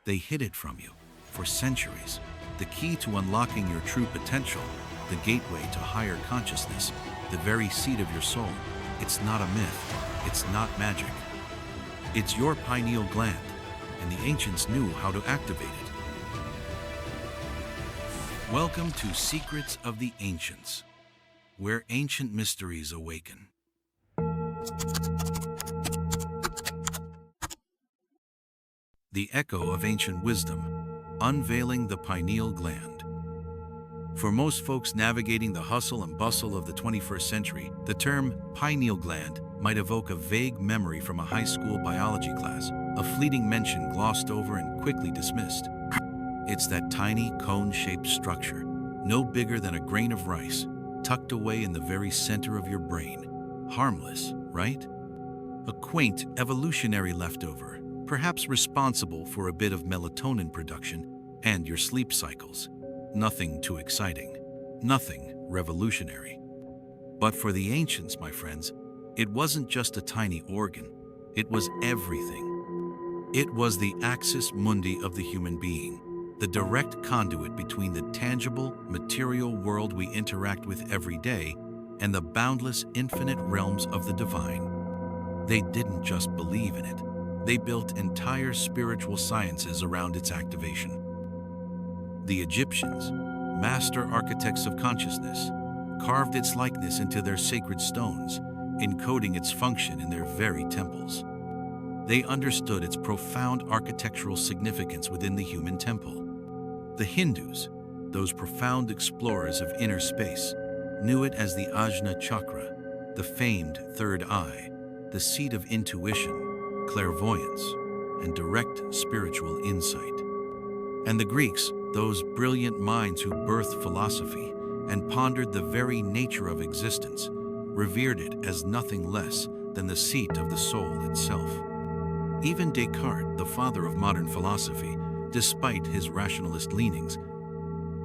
They hid it from you for centuries. The key to unlocking your true potential, the gateway to higher consciousness, the very seat of your soul. It's not a myth. It's not magic. It's your pineal gland, and the ancients knew how to activate it. Welcome to Secrets of the Ancients, where ancient mysteries awaken. The echo of ancient wisdom, unveiling the pineal gland. For most folks navigating the hustle and bustle of the 21st century, the term pineal gland might evoke a vague memory from a high school biology class, a fleeting mention glossed over and quickly dismissed. It's that tiny cone-shaped structure, no bigger than a grain of rice, tucked away in the very center of your brain. Harmless, right? A quaint evolutionary leftover, perhaps responsible for a bit of melatonin production and your sleep cycles. Nothing too exciting, nothing revolutionary. But for the ancients, my friends, it wasn't just a tiny organ, it was everything. It was the axis mundi of the human being, the direct conduit between the tangible, material world we interact with every day and the boundless, infinite realms of the divine. They didn't just believe in it, they built entire spiritual sciences around its activation. The Egyptians, master architects of consciousness, carved its likeness into their sacred stones, encoding its function in their very temples. They understood its profound architectural significance within the human temple. The Hindus, those profound explorers of inner space, knew it as the Ajna chakra, the famed third eye, the seat of intuition, clairvoyance, and direct spiritual insight. And the Greeks, those brilliant minds who birthed philosophy and pondered the very nature of existence, revered it as nothing less than the seat of the soul itself. Even Descartes, the father of modern philosophy, despite his rationalist leanings,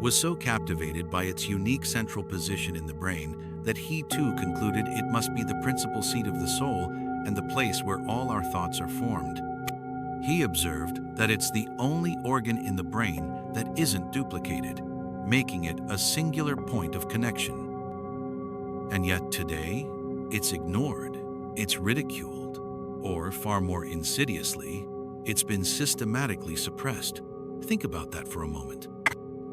was so captivated by its unique central position in the brain that he too concluded it must be the principal seat of the soul and the place where all our thoughts are formed. He observed that it's the only organ in the brain that isn't duplicated, making it a singular point of connection. And yet today, it's ignored, it's ridiculed, or far more insidiously, it's been systematically suppressed. Think about that for a moment.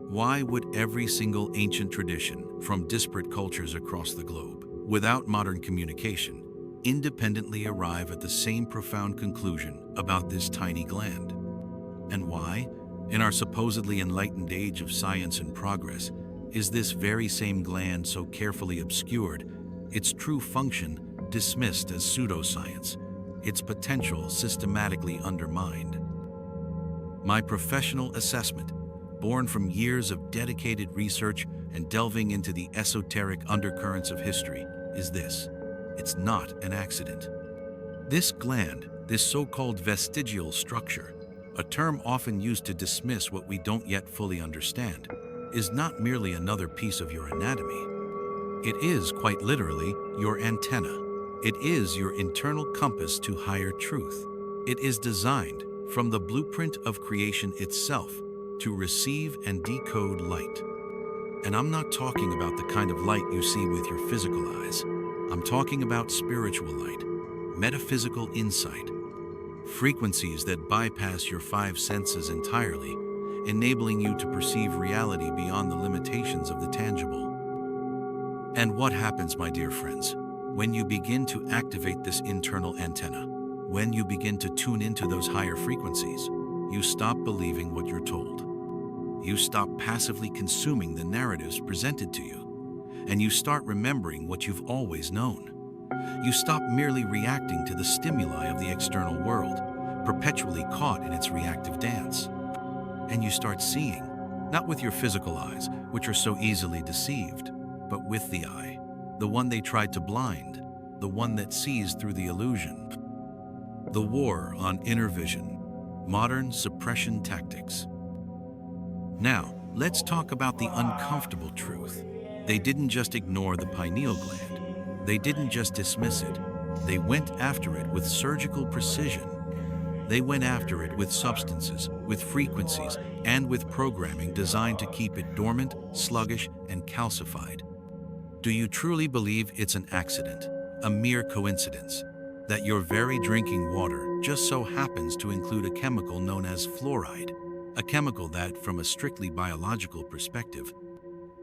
Why would every single ancient tradition from disparate cultures across the globe, without modern communication, independently arrive at the same profound conclusion about this tiny gland? And why, in our supposedly enlightened age of science and progress, is this very same gland so carefully obscured, its true function dismissed as pseudoscience, its potential systematically undermined? My professional assessment, born from years of dedicated research and delving into the esoteric undercurrents of history, is this: it's not an accident. This gland, this so-called vestigial structure, a term often used to dismiss what we don't yet fully understand, is not merely another piece of your anatomy. It is, quite literally, your antenna. It is your internal compass to higher truth. It is designed, from the blueprint of creation itself, to receive and decode light. And I'm not talking about the kind of light you see with your physical eyes. I'm talking about spiritual light, metaphysical insight, frequencies that bypass your five senses entirely, enabling you to perceive reality beyond the limitations of the tangible. And what happens, my dear friends, when you begin to activate this internal antenna? When you begin to tune into those higher frequencies, you stop believing what you're told. You stop passively consuming the narratives presented to you, and you start remembering what you've always known. You stop merely reacting to the stimuli of the external world, perpetually caught in its reactive dance. And you start seeing, not with your physical eyes, which are so easily deceived, but with the eye, the one they tried to blind, the one that sees through the illusion. The war on inner vision, modern suppression tactics. Now, let's talk about the uncomfortable truth. They didn't just ignore the pineal gland. They didn't just dismiss it. They went after it with surgical precision. They went after it with substances with frequencies, and with programming designed to keep it dormant, sluggish, and calcified. Do you truly believe it's an accident, a mere coincidence, that your very drinking water just so happens to include a chemical known as fluoride, a chemical that, from a strictly biological perspective,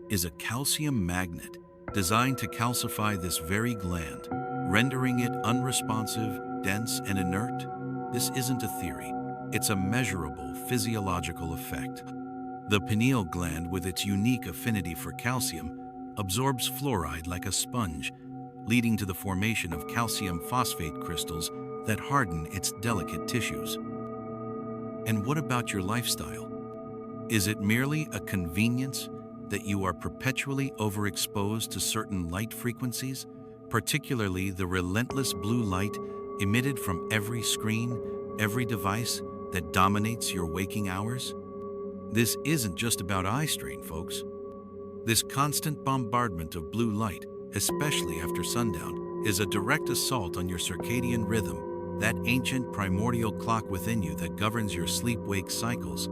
is a calcium magnet designed to calcify this very gland, rendering it unresponsive, dense, and inert? This isn't a theory. It's a measurable physiological effect. The pineal gland, with its unique affinity for calcium, absorbs fluoride like a sponge, leading to the formation of calcium phosphate crystals that harden its delicate tissues. And what about your lifestyle? Is it merely a convenience that you are perpetually overexposed to certain light frequencies, particularly the relentless blue light emitted from every screen, every device that dominates your waking hours? This isn't just about eye strain, folks. This constant bombardment of blue light, especially after sundown, is a direct assault on your circadian rhythm, that ancient primordial clock within you that governs your sleep-wake cycles.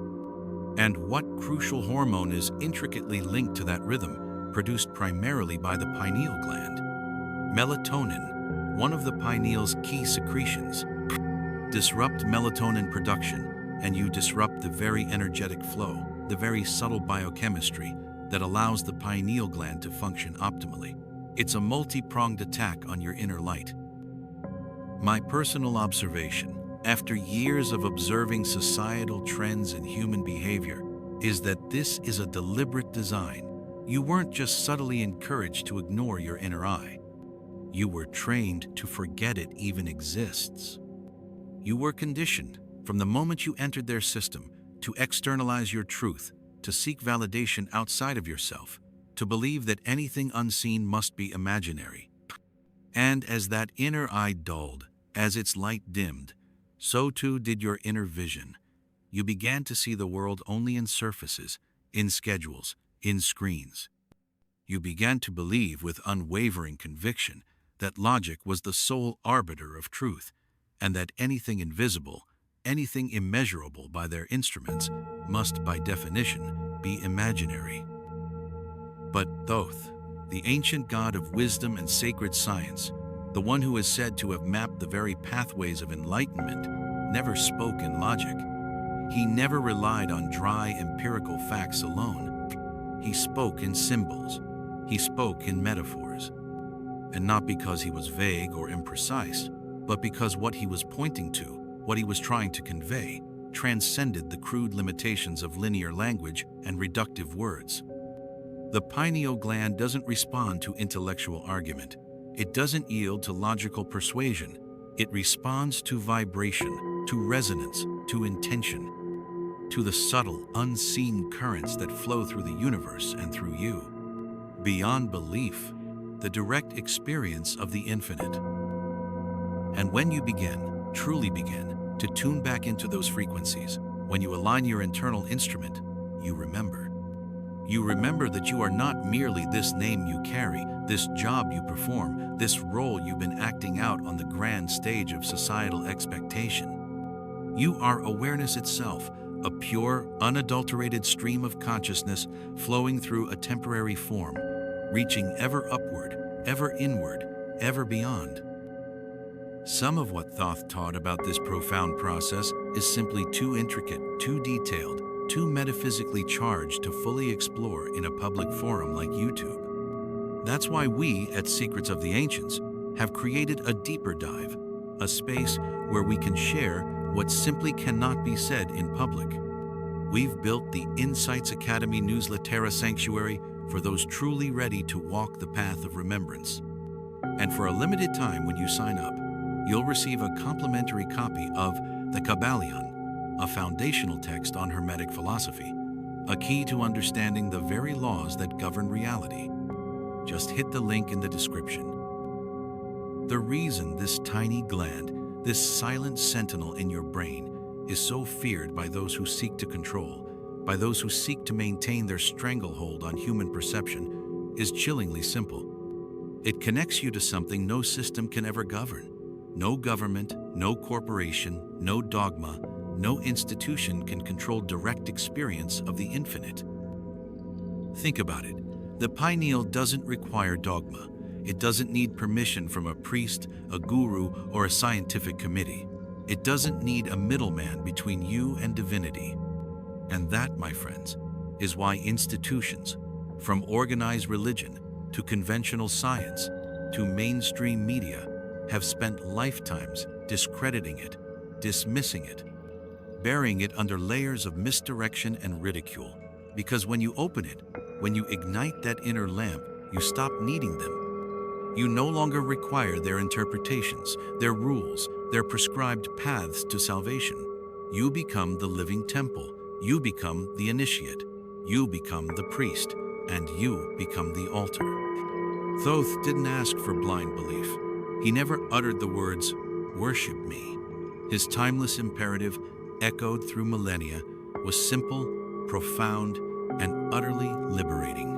And what crucial hormone is intricately linked to that rhythm, produced primarily by the pineal gland? Melatonin, one of the pineal's key secretions. Disrupt melatonin production, and you disrupt the very energetic flow, the very subtle biochemistry that allows the pineal gland to function optimally. It's a multi-pronged attack on your inner light. My personal observation, after years of observing societal trends and human behavior, is that this is a deliberate design. You weren't just subtly encouraged to ignore your inner eye. You were trained to forget it even exists. You were conditioned, from the moment you entered their system, to externalize your truth, to seek validation outside of yourself, to believe that anything unseen must be imaginary. And as that inner eye dulled, as its light dimmed, so too did your inner vision. You began to see the world only in surfaces, in schedules, in screens. You began to believe with unwavering conviction that logic was the sole arbiter of truth, and that anything invisible, anything immeasurable by their instruments, must by definition be imaginary. But Thoth, the ancient god of wisdom and sacred science, the one who is said to have mapped the very pathways of enlightenment, never spoke in logic. He never relied on dry empirical facts alone. He spoke in symbols. He spoke in metaphors. And not because he was vague or imprecise, but because what he was pointing to, what he was trying to convey, transcended the crude limitations of linear language and reductive words. The pineal gland doesn't respond to intellectual argument. It doesn't yield to logical persuasion. It responds to vibration, to resonance, to intention, to the subtle, unseen currents that flow through the universe and through you. Beyond belief, the direct experience of the infinite. And when you begin, truly begin, to tune back into those frequencies, when you align your internal instrument, you remember. You remember that you are not merely this name you carry, this job you perform, this role you've been acting out on the grand stage of societal expectation. You are awareness itself, a pure, unadulterated stream of consciousness flowing through a temporary form, reaching ever upward, ever inward, ever beyond. Some of what Thoth taught about this profound process is simply too intricate, too detailed, too metaphysically charged to fully explore in a public forum like YouTube. That's why we at Secrets of the Ancients have created a deeper dive, a space where we can share what simply cannot be said in public. We've built the Insights Academy Newsletter Sanctuary for those truly ready to walk the path of remembrance. And for a limited time when you sign up, you'll receive a complimentary copy of the Kabbalion, a foundational text on Hermetic philosophy, a key to understanding the very laws that govern reality. Just hit the link in the description. The reason this tiny gland, this silent sentinel in your brain, is so feared by those who seek to control, by those who seek to maintain their stranglehold on human perception, is chillingly simple. It connects you to something no system can ever govern. No government, no corporation, no dogma, No institution can control direct experience of the infinite. Think about it. The pineal doesn't require dogma. It doesn't need permission from a priest, a guru, or a scientific committee. It doesn't need a middleman between you and divinity. And that, my friends, is why institutions, from organized religion to conventional science to mainstream media, have spent lifetimes discrediting it, dismissing it, burying it under layers of misdirection and ridicule. Because when you open it, when you ignite that inner lamp, you stop needing them. You no longer require their interpretations, their rules, their prescribed paths to salvation. You become the living temple. You become the initiate. You become the priest. And you become the altar. Thoth didn't ask for blind belief. He never uttered the words, "Worship me." His timeless imperative, echoed through millennia, was simple, profound, and utterly liberating.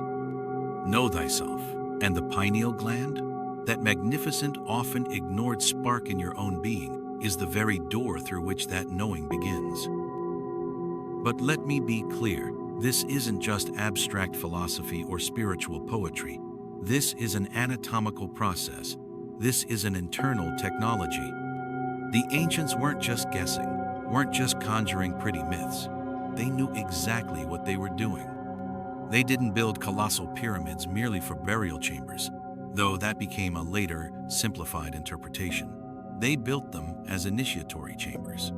Know thyself, and the pineal gland, that magnificent, often ignored spark in your own being, is the very door through which that knowing begins. But let me be clear, this isn't just abstract philosophy or spiritual poetry. This is an anatomical process. This is an internal technology. The ancients weren't just guessing, weren't just conjuring pretty myths. They knew exactly what they were doing. They didn't build colossal pyramids merely for burial chambers, though that became a later, simplified interpretation. They built them as initiatory chambers,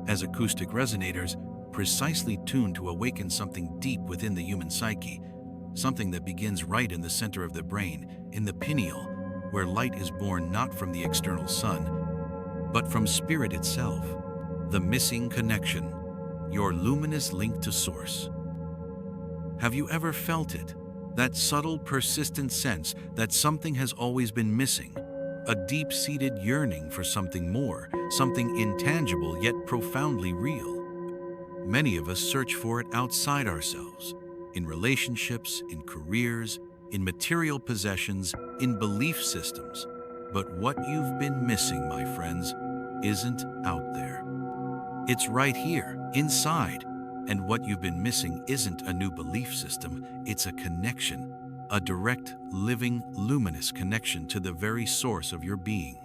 as acoustic resonators precisely tuned to awaken something deep within the human psyche, something that begins right in the center of the brain, in the pineal, where light is born not from the external sun, but from spirit itself, the missing connection, your luminous link to source. Have you ever felt it? That subtle, persistent sense that something has always been missing, a deep-seated yearning for something more, something intangible yet profoundly real. Many of us search for it outside ourselves, in relationships, in careers, in material possessions, in belief systems. But what you've been missing, my friends, isn't out there. It's right here, inside. And what you've been missing isn't a new belief system, it's a connection, a direct, living, luminous connection to the very source of your being.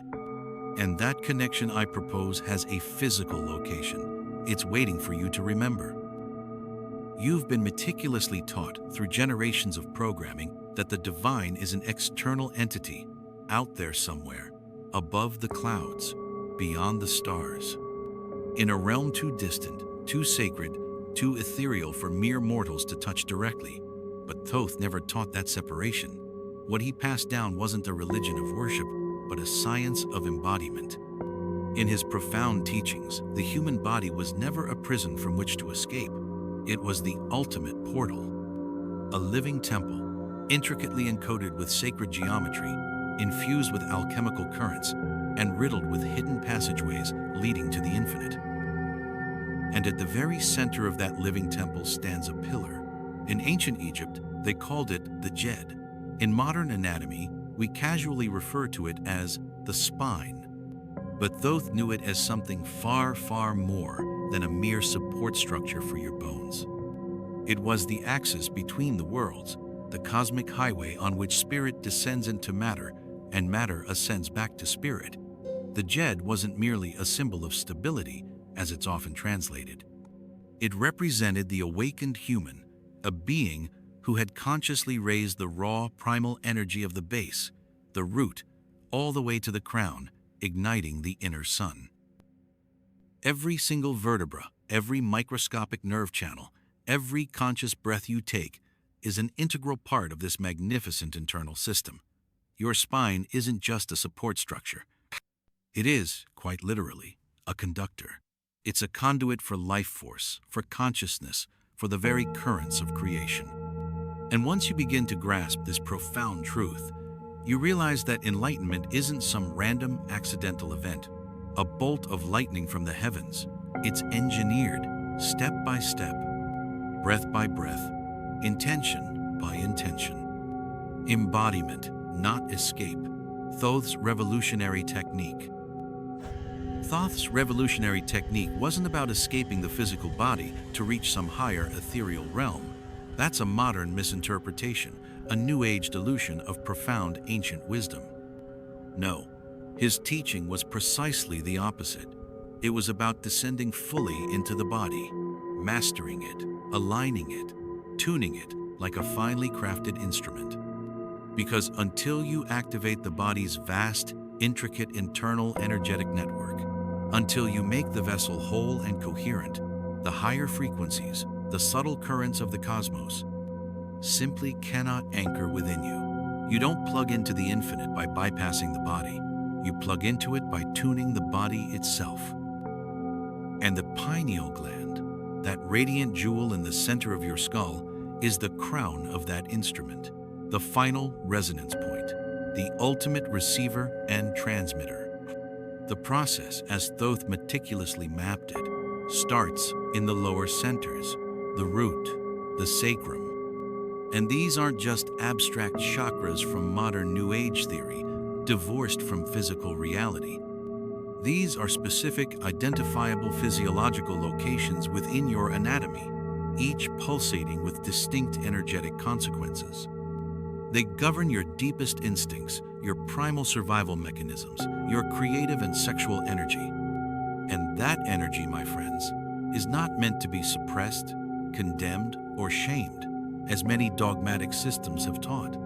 And that connection, I propose, has a physical location. It's waiting for you to remember. You've been meticulously taught through generations of programming that the divine is an external entity, out there somewhere, above the clouds, beyond the stars, in a realm too distant, too sacred, too ethereal for mere mortals to touch directly. But Thoth never taught that separation. What he passed down wasn't a religion of worship, but a science of embodiment. In his profound teachings, the human body was never a prison from which to escape. It was the ultimate portal, a living temple, intricately encoded with sacred geometry, infused with alchemical currents, and riddled with hidden passageways leading to the infinite. And at the very center of that living temple stands a pillar. In ancient Egypt, they called it the Jed. In modern anatomy, we casually refer to it as the spine. But Thoth knew it as something far, far more than a mere support structure for your bones. It was the axis between the worlds, the cosmic highway on which spirit descends into matter and matter ascends back to spirit. The Jed wasn't merely a symbol of stability, as it's often translated. It represented the awakened human, a being who had consciously raised the raw primal energy of the base, the root, all the way to the crown, igniting the inner sun. Every single vertebra, every microscopic nerve channel, every conscious breath you take is an integral part of this magnificent internal system. Your spine isn't just a support structure. It is, quite literally, a conductor. It's a conduit for life force, for consciousness, for the very currents of creation. And once you begin to grasp this profound truth, you realize that enlightenment isn't some random, accidental event, a bolt of lightning from the heavens. It's engineered, step by step, breath by breath, intention by intention. Embodiment, not escape. Thoth's revolutionary technique. Thoth's revolutionary technique wasn't about escaping the physical body to reach some higher ethereal realm. That's a modern misinterpretation, a New Age delusion of profound ancient wisdom. No, his teaching was precisely the opposite. It was about descending fully into the body, mastering it, aligning it, tuning it like a finely crafted instrument. Because until you activate the body's vast, intricate internal energetic network, until you make the vessel whole and coherent, the higher frequencies, the subtle currents of the cosmos, simply cannot anchor within you. You don't plug into the infinite by bypassing the body. You plug into it by tuning the body itself. And the pineal gland, that radiant jewel in the center of your skull, is the crown of that instrument, the final resonance point, the ultimate receiver and transmitter. The process, as Thoth meticulously mapped it, starts in the lower centers, the root, the sacrum. And these aren't just abstract chakras from modern New Age theory, divorced from physical reality. These are specific, identifiable physiological locations within your anatomy, each pulsating with distinct energetic consequences. They govern your deepest instincts, your primal survival mechanisms, your creative and sexual energy. And that energy, my friends, is not meant to be suppressed, condemned, or shamed, as many dogmatic systems have taught.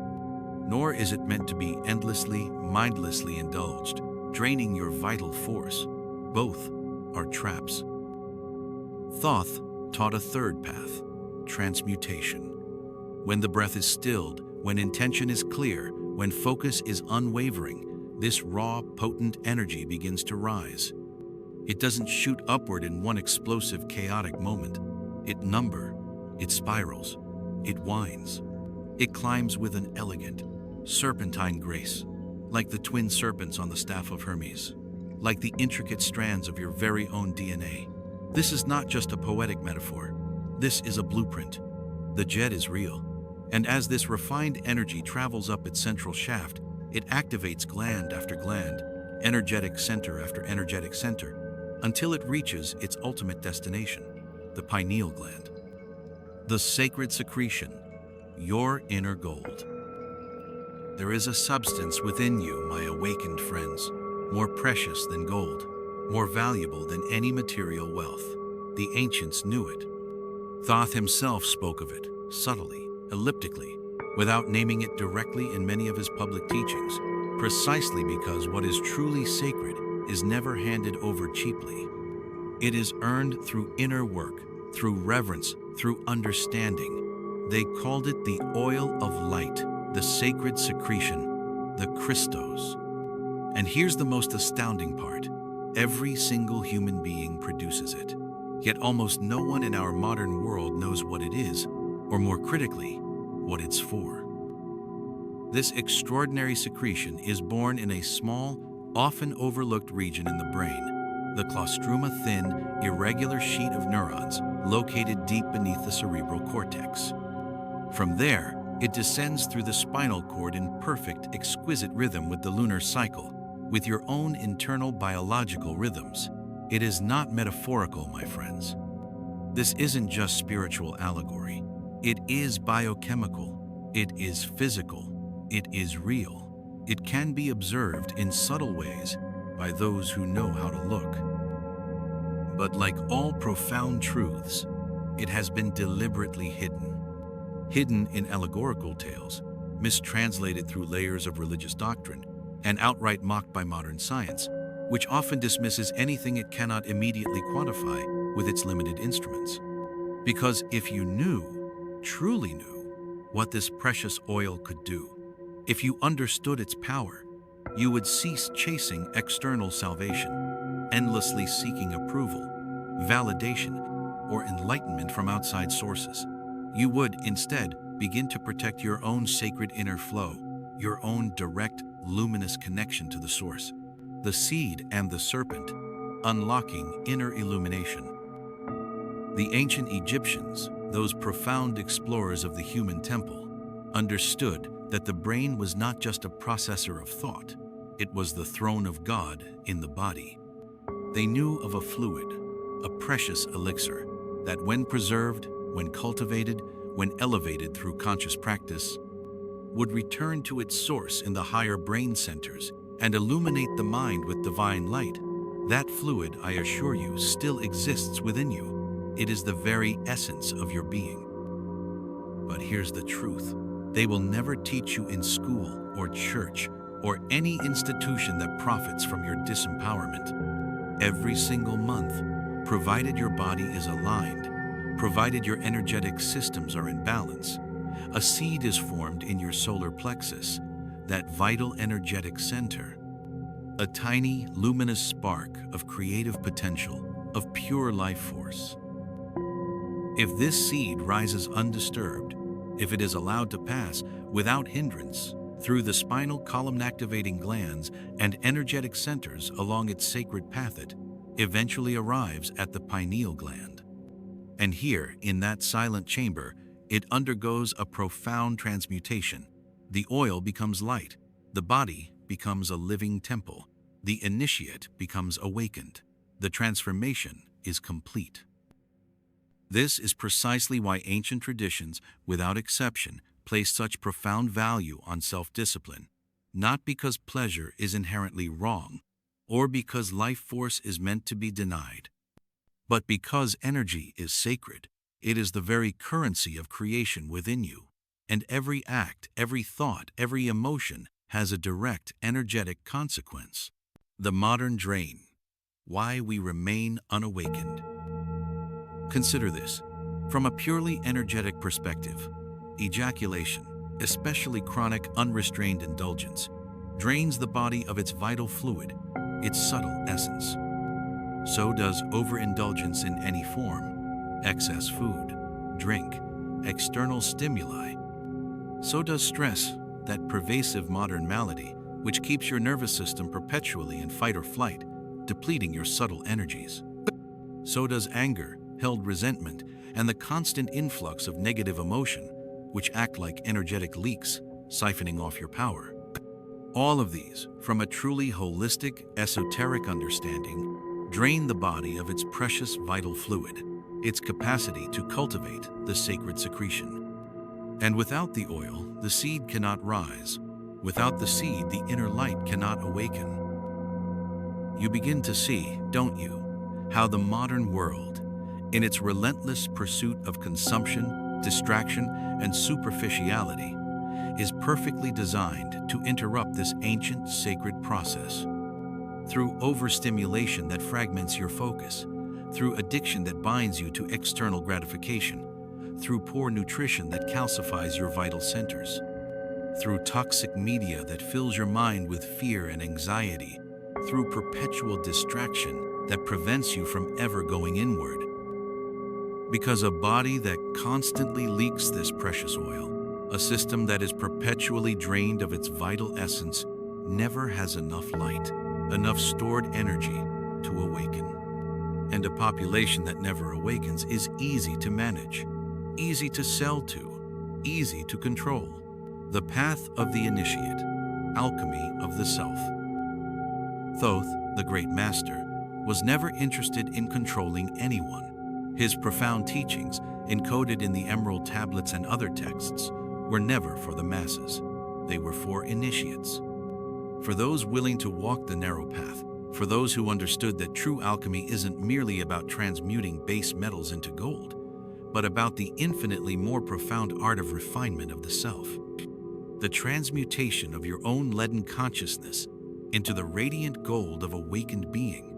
Nor is it meant to be endlessly, mindlessly indulged, draining your vital force. Both are traps. Thoth taught a third path, transmutation. When the breath is stilled, when intention is clear, when focus is unwavering, this raw, potent energy begins to rise. It doesn't shoot upward in one explosive, chaotic moment. It spirals, it winds. It climbs with an elegant, serpentine grace, like the twin serpents on the staff of Hermes, like the intricate strands of your very own DNA. This is not just a poetic metaphor. This is a blueprint. The jet is real. And as this refined energy travels up its central shaft, it activates gland after gland, energetic center after energetic center, until it reaches its ultimate destination, the pineal gland. The sacred secretion, your inner gold. There is a substance within you, my awakened friends, more precious than gold, more valuable than any material wealth. The ancients knew it. Thoth himself spoke of it, subtly, elliptically, without naming it directly in many of his public teachings, precisely because what is truly sacred is never handed over cheaply. It is earned through inner work, through reverence, through understanding. They called it the oil of light, the sacred secretion, the Christos. And here's the most astounding part. Every single human being produces it. Yet almost no one in our modern world knows what it is, or more critically, what it's for. This extraordinary secretion is born in a small, often overlooked region in the brain, the claustroma thin, irregular sheet of neurons located deep beneath the cerebral cortex. From there, it descends through the spinal cord in perfect, exquisite rhythm with the lunar cycle, with your own internal biological rhythms. It is not metaphorical, my friends. This isn't just spiritual allegory. It is biochemical. It is physical. It is real. It can be observed in subtle ways by those who know how to look. But like all profound truths, it has been deliberately hidden. Hidden in allegorical tales, mistranslated through layers of religious doctrine, and outright mocked by modern science, which often dismisses anything it cannot immediately quantify with its limited instruments. Because if you knew, truly knew, what this precious oil could do, if you understood its power, you would cease chasing external salvation, endlessly seeking approval, validation, or enlightenment from outside sources. You would, instead, begin to protect your own sacred inner flow, your own direct, luminous connection to the source, the seed and the serpent, unlocking inner illumination. The ancient Egyptians, those profound explorers of the human temple, understood that the brain was not just a processor of thought, it was the throne of God in the body. They knew of a fluid, a precious elixir, that when preserved, when cultivated, when elevated through conscious practice, would return to its source in the higher brain centers and illuminate the mind with divine light. That fluid, I assure you, still exists within you. It is the very essence of your being. But here's the truth. They will never teach you in school or church or any institution that profits from your disempowerment. Every single month, provided your body is aligned, provided your energetic systems are in balance, a seed is formed in your solar plexus, that vital energetic center. A tiny, luminous spark of creative potential, of pure life force. If this seed rises undisturbed, if it is allowed to pass without hindrance through the spinal column activating glands and energetic centers along its sacred path, it eventually arrives at the pineal gland. And here, in that silent chamber, it undergoes a profound transmutation. The oil becomes light, the body becomes a living temple, the initiate becomes awakened. The transformation is complete. This is precisely why ancient traditions, without exception, place such profound value on self-discipline, not because pleasure is inherently wrong, or because life force is meant to be denied, but because energy is sacred. It is the very currency of creation within you, and every act, every thought, every emotion has a direct energetic consequence. The modern drain. Why we remain unawakened. Consider this. From a purely energetic perspective, ejaculation, especially chronic unrestrained indulgence, drains the body of its vital fluid, its subtle essence. So does overindulgence in any form, excess food, drink, external stimuli. So does stress, that pervasive modern malady, which keeps your nervous system perpetually in fight or flight, depleting your subtle energies. So does anger, held resentment, and the constant influx of negative emotion, which act like energetic leaks, siphoning off your power. All of these, from a truly holistic, esoteric understanding, drain the body of its precious vital fluid, its capacity to cultivate the sacred secretion. And without the oil, the seed cannot rise. Without the seed, the inner light cannot awaken. You begin to see, don't you, how the modern world, in its relentless pursuit of consumption, distraction, and superficiality, is perfectly designed to interrupt this ancient sacred process. Through overstimulation that fragments your focus, through addiction that binds you to external gratification, through poor nutrition that calcifies your vital centers, through toxic media that fills your mind with fear and anxiety, through perpetual distraction that prevents you from ever going inward. Because a body that constantly leaks this precious oil, a system that is perpetually drained of its vital essence, never has enough light, enough stored energy to awaken. And a population that never awakens is easy to manage, easy to sell to, easy to control. The path of the initiate, alchemy of the self. Thoth, the great master, was never interested in controlling anyone. His profound teachings, encoded in the emerald tablets and other texts, were never for the masses. They were for initiates. For those willing to walk the narrow path, for those who understood that true alchemy isn't merely about transmuting base metals into gold, but about the infinitely more profound art of refinement of the self. The transmutation of your own leaden consciousness into the radiant gold of awakened being.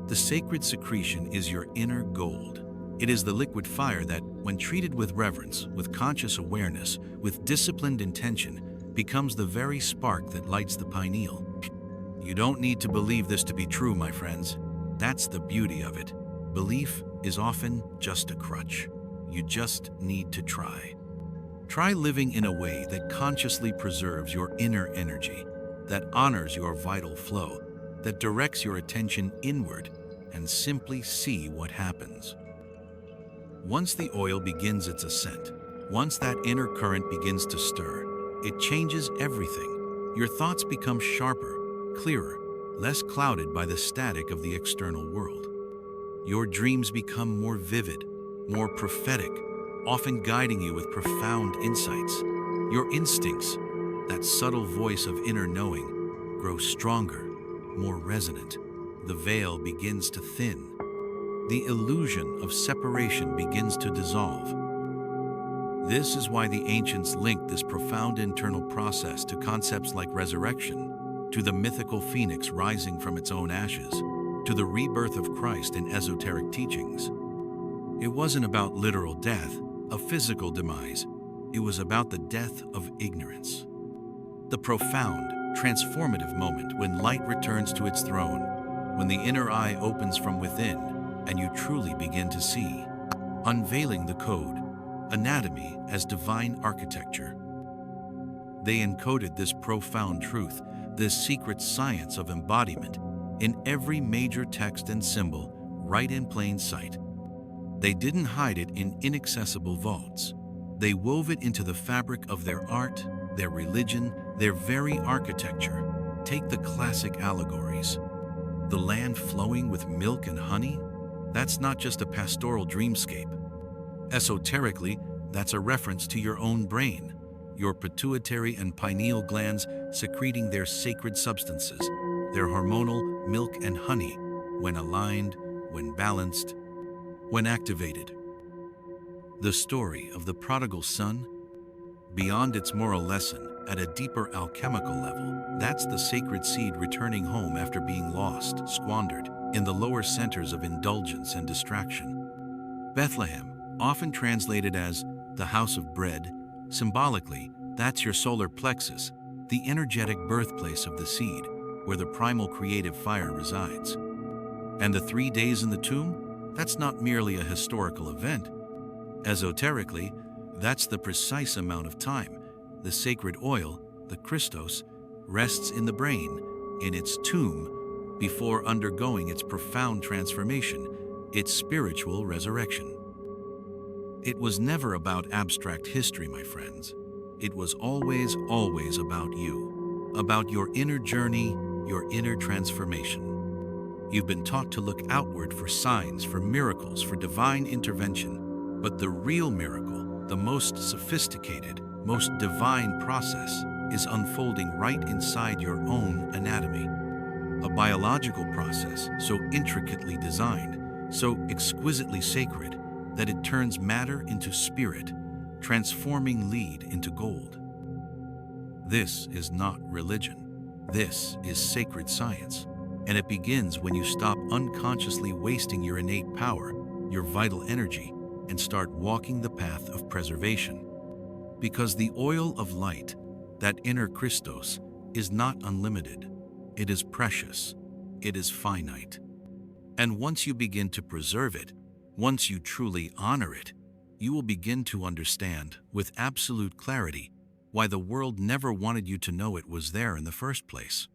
The sacred secretion is your inner gold. It is the liquid fire that, when treated with reverence, with conscious awareness, with disciplined intention, becomes the very spark that lights the pineal. You don't need to believe this to be true, my friends. That's the beauty of it. Belief is often just a crutch. You just need to try. Try living in a way that consciously preserves your inner energy, that honors your vital flow, that directs your attention inward, and simply see what happens. Once the oil begins its ascent, once that inner current begins to stir, it changes everything. Your thoughts become sharper, clearer, less clouded by the static of the external world. Your dreams become more vivid, more prophetic, often guiding you with profound insights. Your instincts, that subtle voice of inner knowing, grow stronger, more resonant. The veil begins to thin. The illusion of separation begins to dissolve. This is why the ancients linked this profound internal process to concepts like resurrection, to the mythical phoenix rising from its own ashes, to the rebirth of Christ in esoteric teachings. It wasn't about literal death, a physical demise. It was about the death of ignorance. The profound, transformative moment when light returns to its throne, when the inner eye opens from within and you truly begin to see, unveiling the code, anatomy as divine architecture. They encoded this profound truth, this secret science of embodiment, in every major text and symbol, right in plain sight. They didn't hide it in inaccessible vaults. They wove it into the fabric of their art, their religion, their very architecture. Take the classic allegories. The land flowing with milk and honey? That's not just a pastoral dreamscape. Esoterically, that's a reference to your own brain, your pituitary and pineal glands secreting their sacred substances, their hormonal milk and honey, when aligned, when balanced, when activated. The story of the prodigal son, beyond its moral lesson, at a deeper alchemical level, that's the sacred seed returning home after being lost, squandered, in the lower centers of indulgence and distraction. Bethlehem, often translated as the house of bread, symbolically, that's your solar plexus, the energetic birthplace of the seed, where the primal creative fire resides. And the 3 days in the tomb? That's not merely a historical event. Esoterically, that's the precise amount of time the sacred oil, the Christos, rests in the brain, in its tomb, before undergoing its profound transformation, its spiritual resurrection. It was never about abstract history, my friends. It was always about you, about your inner journey, your inner transformation. You've been taught to look outward for signs, for miracles, for divine intervention. But the real miracle, the most sophisticated, most divine process, is unfolding right inside your own anatomy. A biological process so intricately designed, so exquisitely sacred, that it turns matter into spirit, transforming lead into gold. This is not religion. This is sacred science, and it begins when you stop unconsciously wasting your innate power, your vital energy, and start walking the path of preservation. Because the oil of light, that inner Christos, is not unlimited. It is precious. It is finite. And once you begin to preserve it, once you truly honor it, you will begin to understand, with absolute clarity, why the world never wanted you to know it was there in the first place.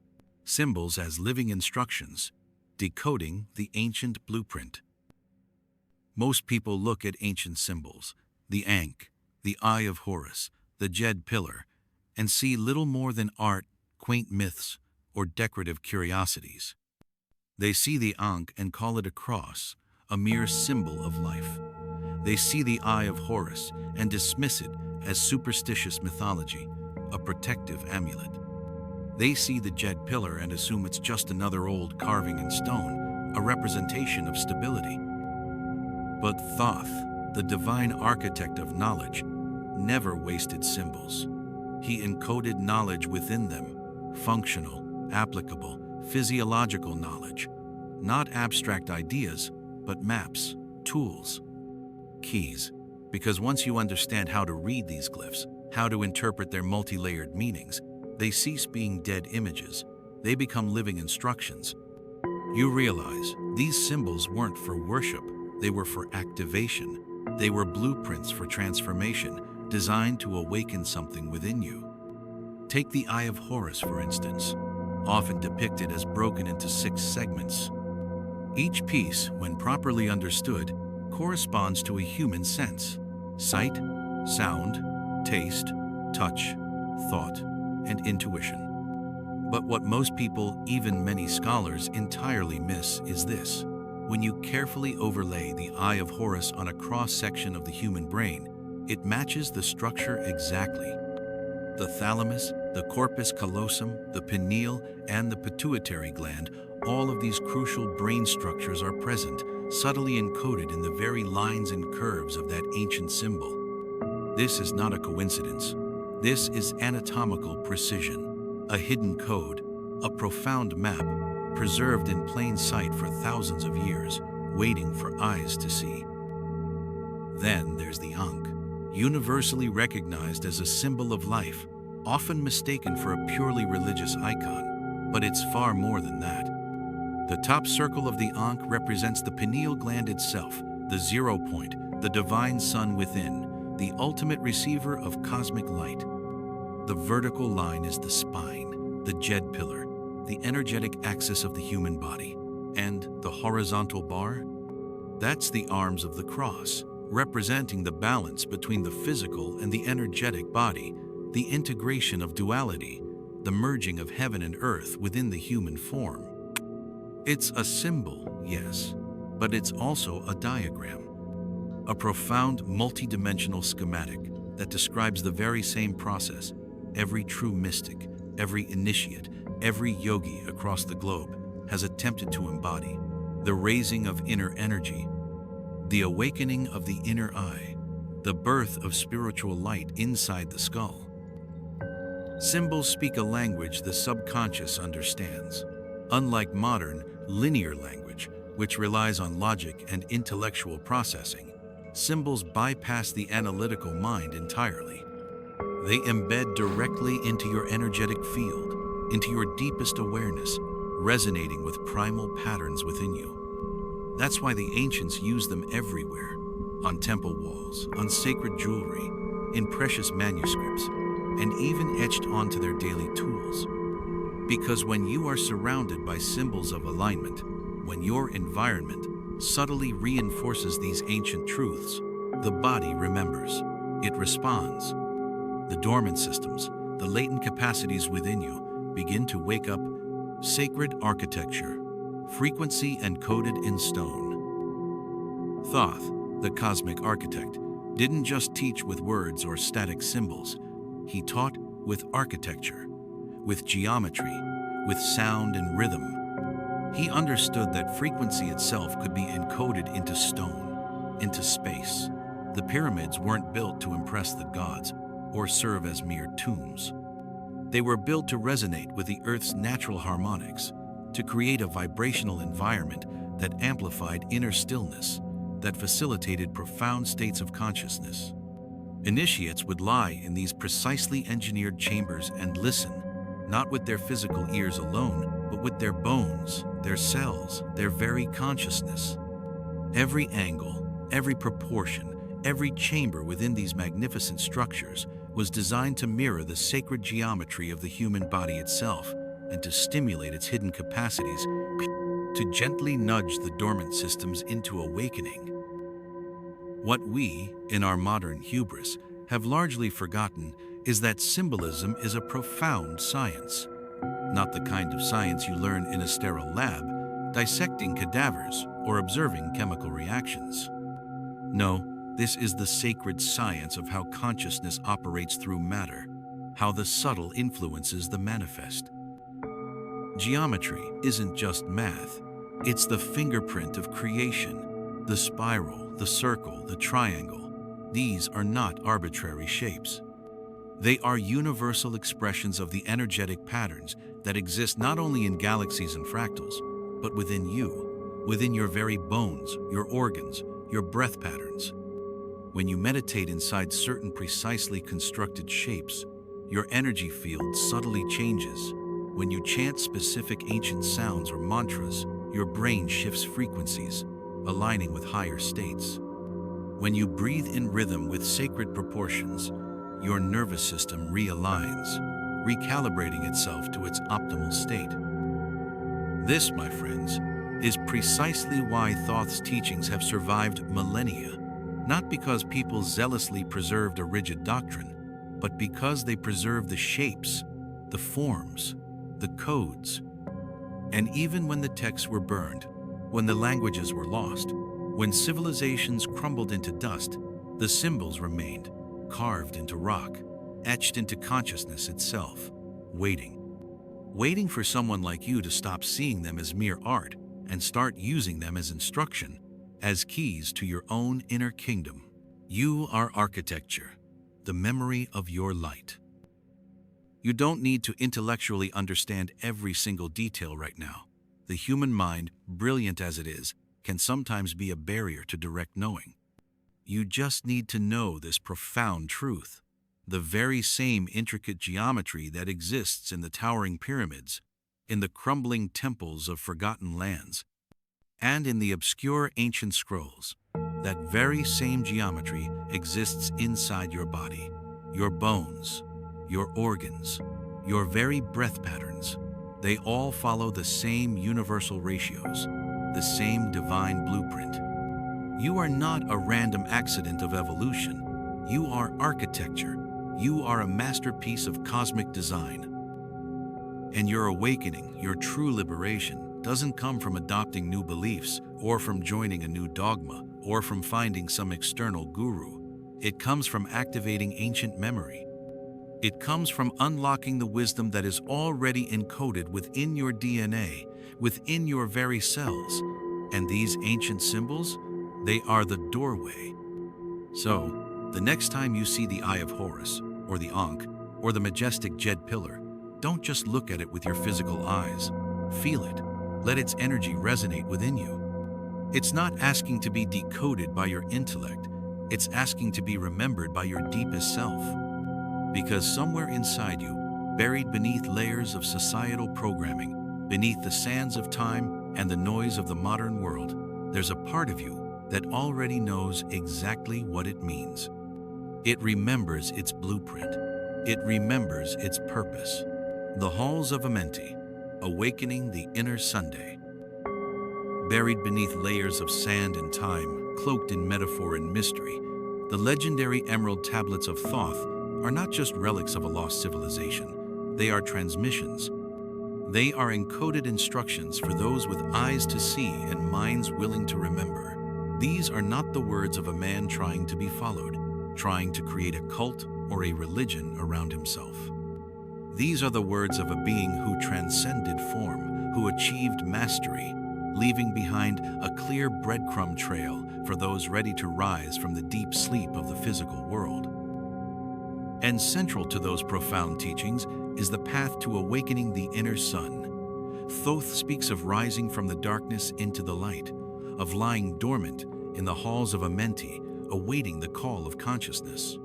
Symbols as living instructions, decoding the ancient blueprint. Most people look at ancient symbols, the Ankh, the Eye of Horus, the Jed Pillar, and see little more than art, quaint myths, or decorative curiosities. They see the Ankh and call it a cross, a mere symbol of life. They see the Eye of Horus and dismiss it as superstitious mythology, a protective amulet. They see the Jed Pillar and assume it's just another old carving in stone, a representation of stability. But Thoth, the divine architect of knowledge, never wasted symbols. He encoded knowledge within them, functional, applicable, physiological knowledge, not abstract ideas, but maps, tools, keys. Because once you understand how to read these glyphs, how to interpret their multi-layered meanings, they cease being dead images. They become living instructions. You realize these symbols weren't for worship, they were for activation. They were blueprints for transformation, designed to awaken something within you. Take the Eye of Horus, for instance, often depicted as broken into 6 segments. Each piece, when properly understood, corresponds to a human sense: sight, sound, taste, touch, thought, and intuition. But what most people, even many scholars, entirely miss is this. When you carefully overlay the Eye of Horus on a cross-section of the human brain, it matches the structure exactly. The thalamus, the corpus callosum, the pineal, and the pituitary gland, all of these crucial brain structures are present, subtly encoded in the very lines and curves of that ancient symbol. This is not a coincidence. This is anatomical precision, a hidden code, a profound map, preserved in plain sight for thousands of years, waiting for eyes to see. Then there's the Ankh, universally recognized as a symbol of life, often mistaken for a purely religious icon, but it's far more than that. The top circle of the Ankh represents the pineal gland itself, the 0 point, the divine sun within, the ultimate receiver of cosmic light. The vertical line is the spine, the jed pillar, the energetic axis of the human body. And the horizontal bar? That's the arms of the cross, representing the balance between the physical and the energetic body, the integration of duality, the merging of heaven and earth within the human form. It's a symbol, yes, but it's also a diagram, a profound multidimensional schematic that describes the very same process every true mystic, every initiate, every yogi across the globe has attempted to embody: the raising of inner energy, the awakening of the inner eye, the birth of spiritual light inside the skull. Symbols speak a language the subconscious understands. Unlike modern, linear language, which relies on logic and intellectual processing, symbols bypass the analytical mind entirely. They embed directly into your energetic field, into your deepest awareness, resonating with primal patterns within you. That's why the ancients used them everywhere, on temple walls, on sacred jewelry, in precious manuscripts, and even etched onto their daily tools. Because when you are surrounded by symbols of alignment, when your environment subtly reinforces these ancient truths, the body remembers. It responds. The dormant systems, the latent capacities within you, begin to wake up. Sacred architecture, frequency encoded in stone. Thoth, the cosmic architect, didn't just teach with words or static symbols. He taught with architecture, with geometry, with sound and rhythm. He understood that frequency itself could be encoded into stone, into space. The pyramids weren't built to impress the gods or serve as mere tombs. They were built to resonate with the Earth's natural harmonics, to create a vibrational environment that amplified inner stillness, that facilitated profound states of consciousness. Initiates would lie in these precisely engineered chambers and listen, not with their physical ears alone, but with their bones, their cells, their very consciousness. Every angle, every proportion, every chamber within these magnificent structures was designed to mirror the sacred geometry of the human body itself and to stimulate its hidden capacities, to gently nudge the dormant systems into awakening. What we, in our modern hubris, have largely forgotten is that symbolism is a profound science. Not the kind of science you learn in a sterile lab, dissecting cadavers or observing chemical reactions. No, this is the sacred science of how consciousness operates through matter, how the subtle influences the manifest. Geometry isn't just math, it's the fingerprint of creation. The spiral, the circle, the triangle, these are not arbitrary shapes. They are universal expressions of the energetic patterns that exist not only in galaxies and fractals, but within you, within your very bones, your organs, your breath patterns. When you meditate inside certain precisely constructed shapes, your energy field subtly changes. When you chant specific ancient sounds or mantras, your brain shifts frequencies, aligning with higher states. When you breathe in rhythm with sacred proportions, your nervous system realigns, recalibrating itself to its optimal state. This, my friends, is precisely why Thoth's teachings have survived millennia, not because people zealously preserved a rigid doctrine, but because they preserved the shapes, the forms, the codes. And even when the texts were burned, when the languages were lost, when civilizations crumbled into dust, the symbols remained, carved into rock, etched into consciousness itself, waiting. Waiting for someone like you to stop seeing them as mere art and start using them as instruction, as keys to your own inner kingdom. You are architecture, the memory of your light. You don't need to intellectually understand every single detail right now. The human mind, brilliant as it is, can sometimes be a barrier to direct knowing. You just need to know this profound truth. The very same intricate geometry that exists in the towering pyramids, in the crumbling temples of forgotten lands, and in the obscure ancient scrolls, that very same geometry exists inside your body, your bones, your organs, your very breath patterns. They all follow the same universal ratios, the same divine blueprint. You are not a random accident of evolution. You are architecture. You are a masterpiece of cosmic design. And your awakening, your true liberation, doesn't come from adopting new beliefs, or from joining a new dogma, or from finding some external guru. It comes from activating ancient memory. It comes from unlocking the wisdom that is already encoded within your DNA, within your very cells. And these ancient symbols, they are the doorway. So, the next time you see the Eye of Horus, or the Ankh, or the majestic Jed Pillar, don't just look at it with your physical eyes. Feel it. Let its energy resonate within you. It's not asking to be decoded by your intellect. It's asking to be remembered by your deepest self. Because somewhere inside you, buried beneath layers of societal programming, beneath the sands of time and the noise of the modern world, there's a part of you that already knows exactly what it means. It remembers its blueprint. It remembers its purpose. The halls of Amenti, awakening the inner Sunday. Buried beneath layers of sand and time, cloaked in metaphor and mystery, the legendary emerald tablets of Thoth are not just relics of a lost civilization. They are transmissions. They are encoded instructions for those with eyes to see and minds willing to remember. These are not the words of a man trying to be followed, trying to create a cult or a religion around himself. These are the words of a being who transcended form, who achieved mastery, leaving behind a clear breadcrumb trail for those ready to rise from the deep sleep of the physical world. And central to those profound teachings is the path to awakening the inner sun. Thoth speaks of rising from the darkness into the light, of lying dormant in the halls of Amenti, awaiting the call of consciousness.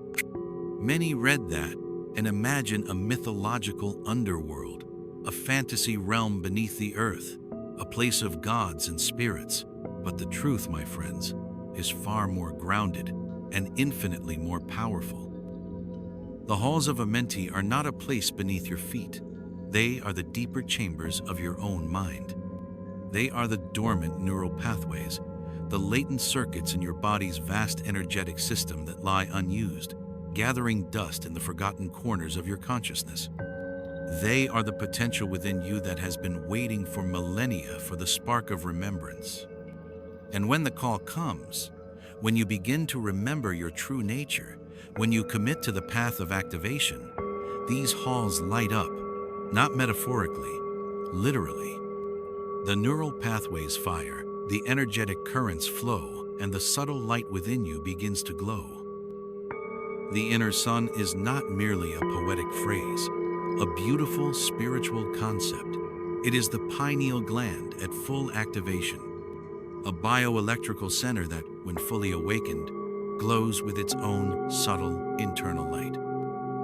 Many read that and imagine a mythological underworld, a fantasy realm beneath the earth, a place of gods and spirits. But the truth, my friends, is far more grounded and infinitely more powerful. The halls of Amenti are not a place beneath your feet. They are the deeper chambers of your own mind. They are the dormant neural pathways, the latent circuits in your body's vast energetic system that lie unused, gathering dust in the forgotten corners of your consciousness. They are the potential within you that has been waiting for millennia for the spark of remembrance. And when the call comes, when you begin to remember your true nature, when you commit to the path of activation, these halls light up, not metaphorically, literally. The neural pathways fire, the energetic currents flow, and the subtle light within you begins to glow. The inner sun is not merely a poetic phrase, a beautiful spiritual concept. It is the pineal gland at full activation, a bioelectrical center that, when fully awakened, glows with its own subtle internal light.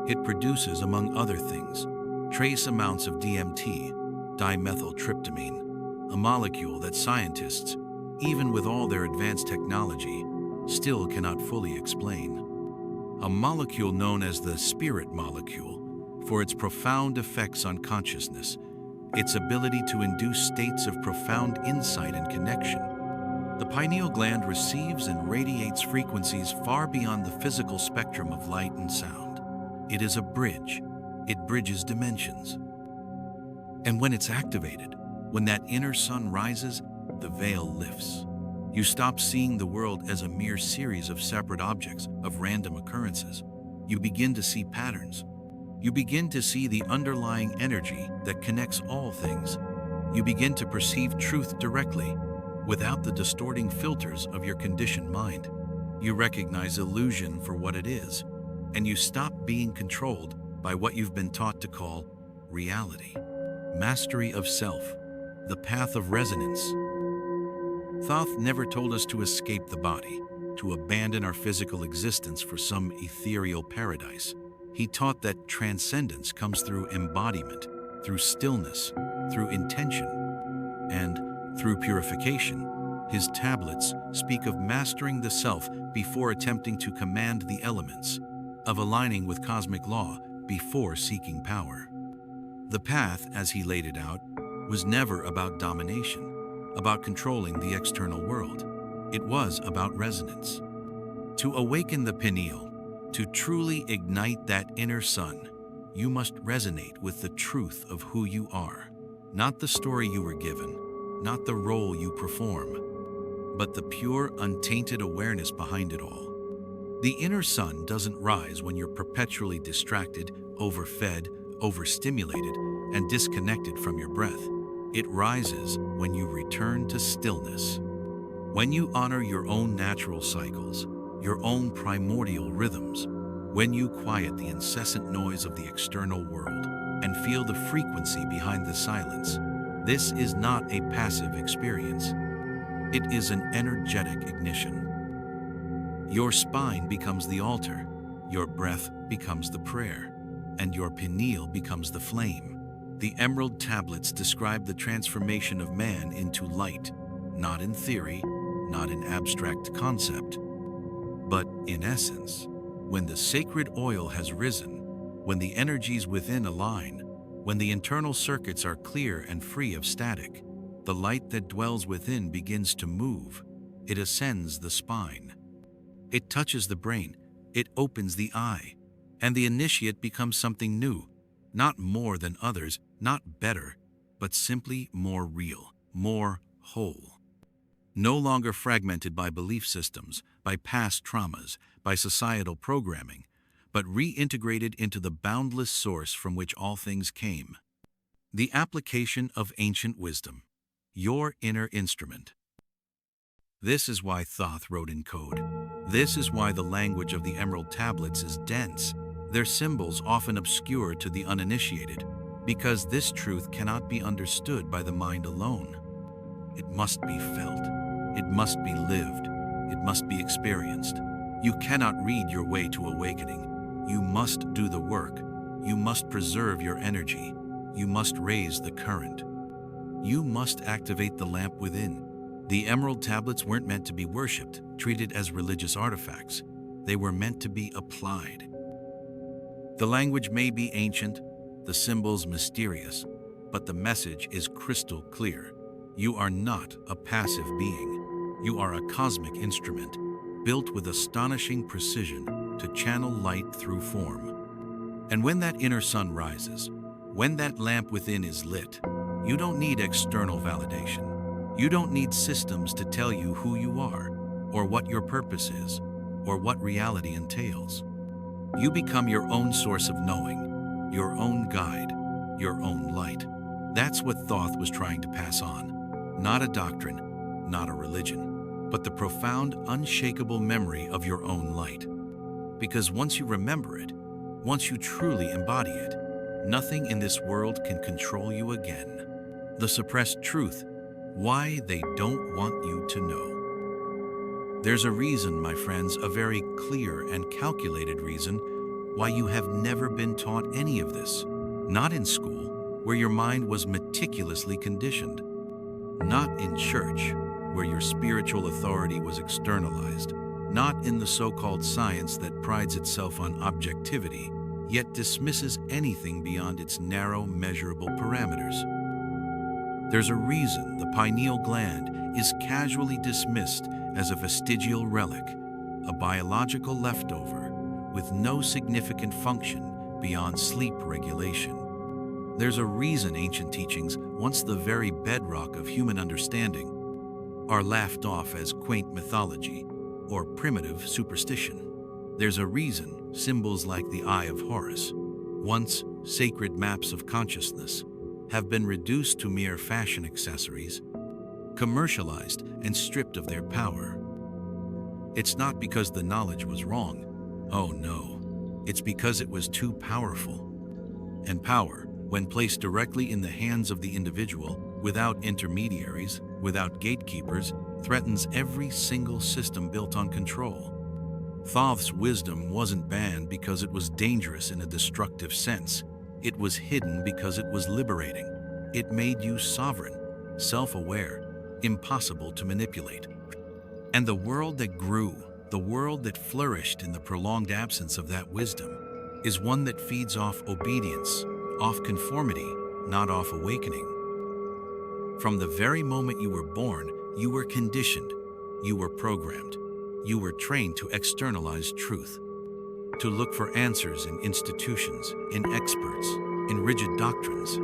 It produces, among other things, trace amounts of DMT, dimethyltryptamine, a molecule that scientists, even with all their advanced technology, still cannot fully explain. A molecule known as the spirit molecule for its profound effects on consciousness, its ability to induce states of profound insight and connection. The pineal gland receives and radiates frequencies far beyond the physical spectrum of light and sound. It is a bridge. It bridges dimensions. And when it's activated, when that inner sun rises, the veil lifts. You stop seeing the world as a mere series of separate objects, of random occurrences. You begin to see patterns. You begin to see the underlying energy that connects all things. You begin to perceive truth directly, without the distorting filters of your conditioned mind. You recognize illusion for what it is, and you stop being controlled by what you've been taught to call reality. Mastery of self, the path of resonance. Thoth never told us to escape the body, to abandon our physical existence for some ethereal paradise. He taught that transcendence comes through embodiment, through stillness, through intention, and through purification. His tablets speak of mastering the self before attempting to command the elements, of aligning with cosmic law before seeking power. The path, as he laid it out, was never about domination, about controlling the external world. It was about resonance. To awaken the pineal, to truly ignite that inner sun, you must resonate with the truth of who you are. Not the story you were given, not the role you perform, but the pure, untainted awareness behind it all. The inner sun doesn't rise when you're perpetually distracted, overfed, overstimulated, and disconnected from your breath. It rises when you return to stillness. When you honor your own natural cycles, your own primordial rhythms, when you quiet the incessant noise of the external world and feel the frequency behind the silence. This is not a passive experience. It is an energetic ignition. Your spine becomes the altar, your breath becomes the prayer, and your pineal becomes the flame. The emerald tablets describe the transformation of man into light, not in theory, not in abstract concept, but in essence. When the sacred oil has risen, when the energies within align, when the internal circuits are clear and free of static, the light that dwells within begins to move. It ascends the spine. It touches the brain. It opens the eye. And the initiate becomes something new, not more than others, not better, but simply more real, more whole. No longer fragmented by belief systems, by past traumas, by societal programming, but reintegrated into the boundless source from which all things came. The application of ancient wisdom, your inner instrument. This is why Thoth wrote in code. This is why the language of the emerald tablets is dense, their symbols often obscure to the uninitiated, because this truth cannot be understood by the mind alone. It must be felt. It must be lived. It must be experienced. You cannot read your way to awakening. You must do the work. You must preserve your energy. You must raise the current. You must activate the lamp within. The emerald tablets weren't meant to be worshipped, treated as religious artifacts. They were meant to be applied. The language may be ancient, the symbols mysterious, but the message is crystal clear. You are not a passive being. You are a cosmic instrument, built with astonishing precision to channel light through form. And when that inner sun rises, when that lamp within is lit, you don't need external validation. You don't need systems to tell you who you are, or what your purpose is, or what reality entails. You become your own source of knowing, your own guide, your own light. That's what Thoth was trying to pass on. Not a doctrine, not a religion, but the profound, unshakable memory of your own light. Because once you remember it, once you truly embody it, nothing in this world can control you again. The suppressed truth, why they don't want you to know. There's a reason, my friends, a very clear and calculated reason why you have never been taught any of this. Not in school, where your mind was meticulously conditioned. Not in church, where your spiritual authority was externalized. Not in the so-called science that prides itself on objectivity, yet dismisses anything beyond its narrow, measurable parameters. There's a reason the pineal gland is casually dismissed as a vestigial relic, a biological leftover with no significant function beyond sleep regulation. There's a reason ancient teachings, once the very bedrock of human understanding, are laughed off as quaint mythology or primitive superstition. There's a reason symbols like the Eye of Horus, once sacred maps of consciousness, have been reduced to mere fashion accessories, commercialized and stripped of their power. It's not because the knowledge was wrong. Oh no, it's because it was too powerful. And power, when placed directly in the hands of the individual, without intermediaries, without gatekeepers, threatens every single system built on control. Thoth's wisdom wasn't banned because it was dangerous in a destructive sense. It was hidden because it was liberating. It made you sovereign, self-aware, impossible to manipulate. And the world that grew, the world that flourished in the prolonged absence of that wisdom, is one that feeds off obedience, off conformity, not off awakening. From the very moment you were born, you were conditioned, you were programmed, you were trained to externalize truth, to look for answers in institutions, in experts, in rigid doctrines,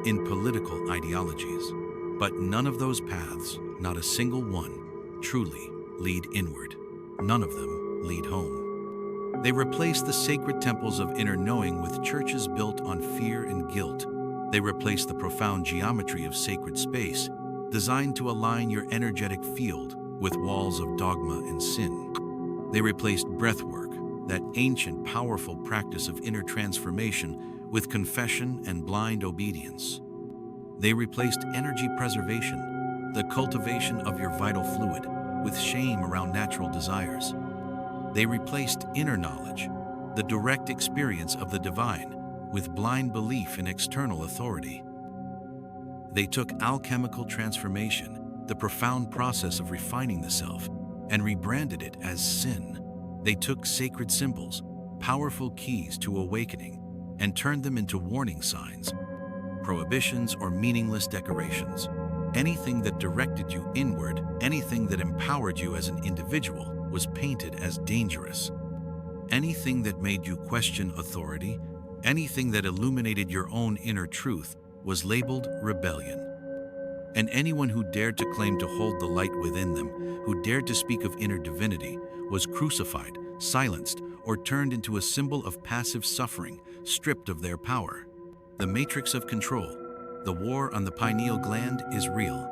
in political ideologies. But none of those paths, not a single one, truly lead inward. None of them lead home. They replace the sacred temples of inner knowing with churches built on fear and guilt. They replace the profound geometry of sacred space, designed to align your energetic field with walls of dogma and sin. They replaced breathwork, that ancient, powerful practice of inner transformation, with confession and blind obedience. They replaced energy preservation, the cultivation of your vital fluid, with shame around natural desires. They replaced inner knowledge, the direct experience of the divine, with blind belief in external authority. They took alchemical transformation, the profound process of refining the self, and rebranded it as sin. They took sacred symbols, powerful keys to awakening, and turned them into warning signs, prohibitions, or meaningless decorations. Anything that directed you inward, anything that empowered you as an individual, was painted as dangerous. Anything that made you question authority, anything that illuminated your own inner truth, was labeled rebellion. And anyone who dared to claim to hold the light within them, who dared to speak of inner divinity, was crucified, silenced, or turned into a symbol of passive suffering, stripped of their power. The matrix of control, the war on the pineal gland, is real.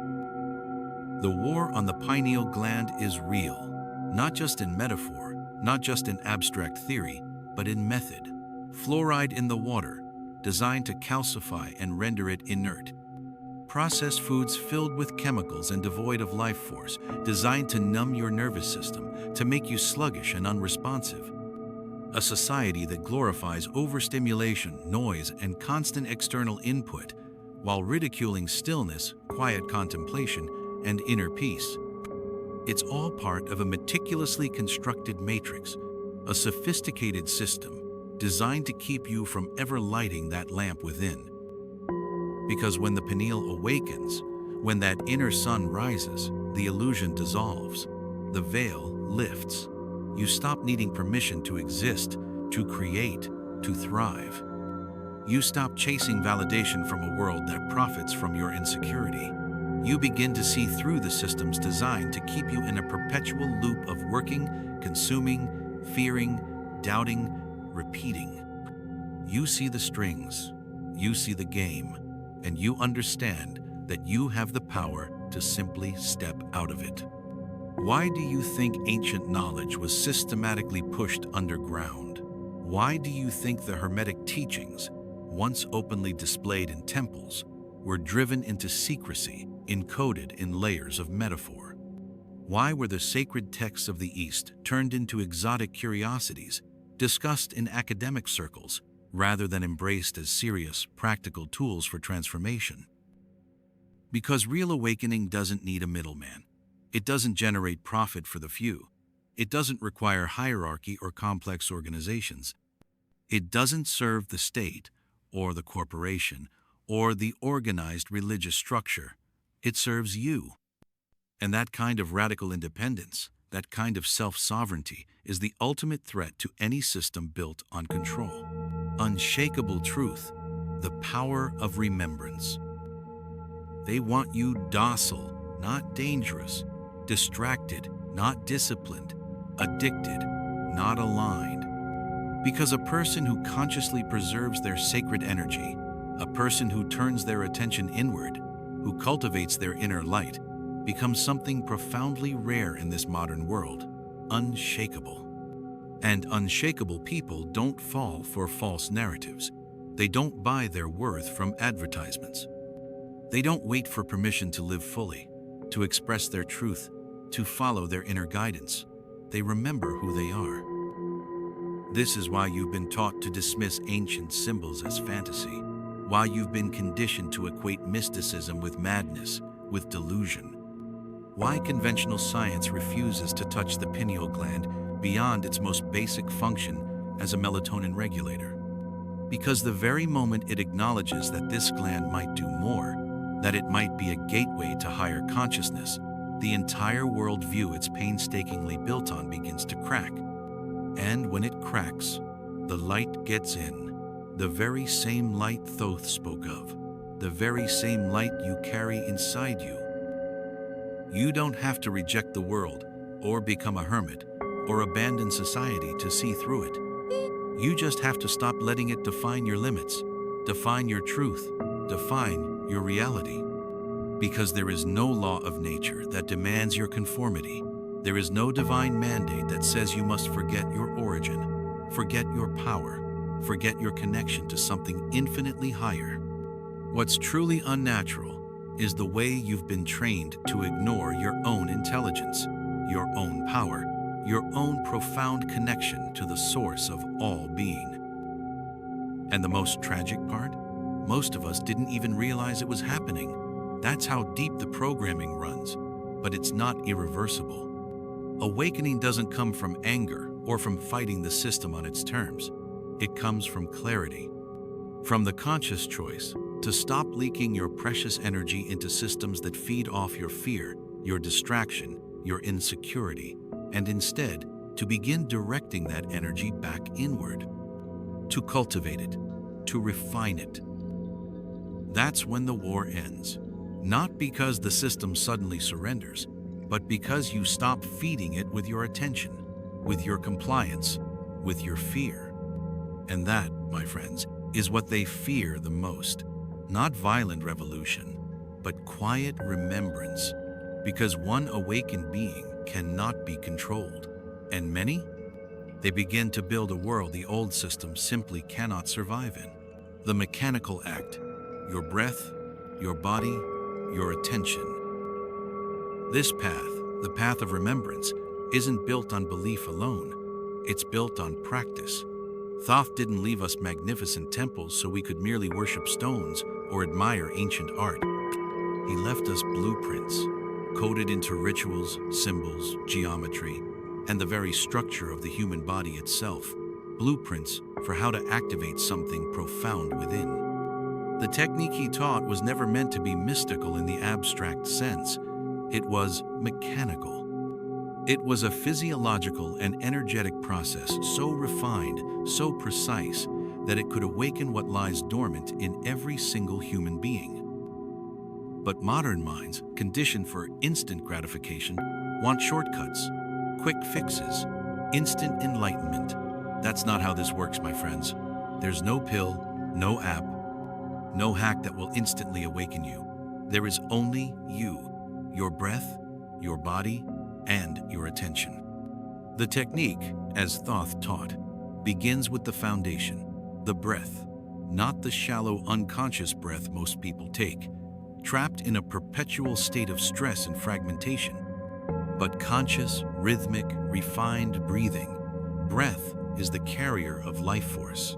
The war on the pineal gland is real, not just in metaphor, not just in abstract theory, but in method. Fluoride in the water, designed to calcify and render it inert. Processed foods filled with chemicals and devoid of life force, designed to numb your nervous system, to make you sluggish and unresponsive. A society that glorifies overstimulation, noise, and constant external input, while ridiculing stillness, quiet contemplation, and inner peace. It's all part of a meticulously constructed matrix, a sophisticated system designed to keep you from ever lighting that lamp within. Because when the pineal awakens, when that inner sun rises, the illusion dissolves, the veil lifts. You stop needing permission to exist, to create, to thrive. You stop chasing validation from a world that profits from your insecurity. You begin to see through the systems designed to keep you in a perpetual loop of working, consuming, fearing, doubting, repeating. You see the strings, you see the game, and you understand that you have the power to simply step out of it. Why do you think ancient knowledge was systematically pushed underground? Why do you think the Hermetic teachings, once openly displayed in temples, were driven into secrecy, encoded in layers of metaphor? Why were the sacred texts of the East turned into exotic curiosities, discussed in academic circles, rather than embraced as serious, practical tools for transformation? Because real awakening doesn't need a middleman. It doesn't generate profit for the few. It doesn't require hierarchy or complex organizations. It doesn't serve the state, or the corporation, or the organized religious structure. It serves you. And that kind of radical independence, that kind of self-sovereignty, is the ultimate threat to any system built on control. Unshakable truth, the power of remembrance. They want you docile, not dangerous, distracted, not disciplined, addicted, not aligned. Because a person who consciously preserves their sacred energy, a person who turns their attention inward, who cultivates their inner light, becomes something profoundly rare in this modern world, unshakable. And unshakable people don't fall for false narratives. They don't buy their worth from advertisements. They don't wait for permission to live fully, to express their truth, to follow their inner guidance. They remember who they are. This is why you've been taught to dismiss ancient symbols as fantasy, why you've been conditioned to equate mysticism with madness, with delusion. Why conventional science refuses to touch the pineal gland beyond its most basic function as a melatonin regulator. Because the very moment it acknowledges that this gland might do more, that it might be a gateway to higher consciousness, the entire worldview it's painstakingly built on begins to crack. And when it cracks, the light gets in. The very same light Thoth spoke of, the very same light you carry inside you. You don't have to reject the world, or become a hermit, or abandon society to see through it. You just have to stop letting it define your limits, define your truth, define your reality. Because there is no law of nature that demands your conformity. There is no divine mandate that says you must forget your origin, forget your power, forget your connection to something infinitely higher. What's truly unnatural is the way you've been trained to ignore your own intelligence, your own power, your own profound connection to the source of all being. And the most tragic part? Most of us didn't even realize it was happening. That's how deep the programming runs, but it's not irreversible. Awakening doesn't come from anger or from fighting the system on its terms. It comes from clarity, from the conscious choice to stop leaking your precious energy into systems that feed off your fear, your distraction, your insecurity, and instead to begin directing that energy back inward, to cultivate it, to refine it. That's when the war ends, not because the system suddenly surrenders, but because you stop feeding it with your attention, with your compliance, with your fear. And that, my friends, is what they fear the most. Not violent revolution, but quiet remembrance. Because one awakened being cannot be controlled. And many? They begin to build a world the old system simply cannot survive in. The mechanical act, your breath, your body, your attention. This path, the path of remembrance, isn't built on belief alone. It's built on practice. Thoth didn't leave us magnificent temples so we could merely worship stones or admire ancient art. He left us blueprints, coded into rituals, symbols, geometry, and the very structure of the human body itself. Blueprints for how to activate something profound within. The technique he taught was never meant to be mystical in the abstract sense. It was mechanical. It was a physiological and energetic process so refined, so precise, that it could awaken what lies dormant in every single human being. But modern minds, conditioned for instant gratification, want shortcuts, quick fixes, instant enlightenment. That's not how this works, my friends. There's no pill, no app, no hack that will instantly awaken you. There is only you, your breath, your body, and your attention. The technique, as Thoth taught, begins with the foundation, the breath, not the shallow, unconscious breath most people take, trapped in a perpetual state of stress and fragmentation, but conscious, rhythmic, refined breathing. Breath is the carrier of life force.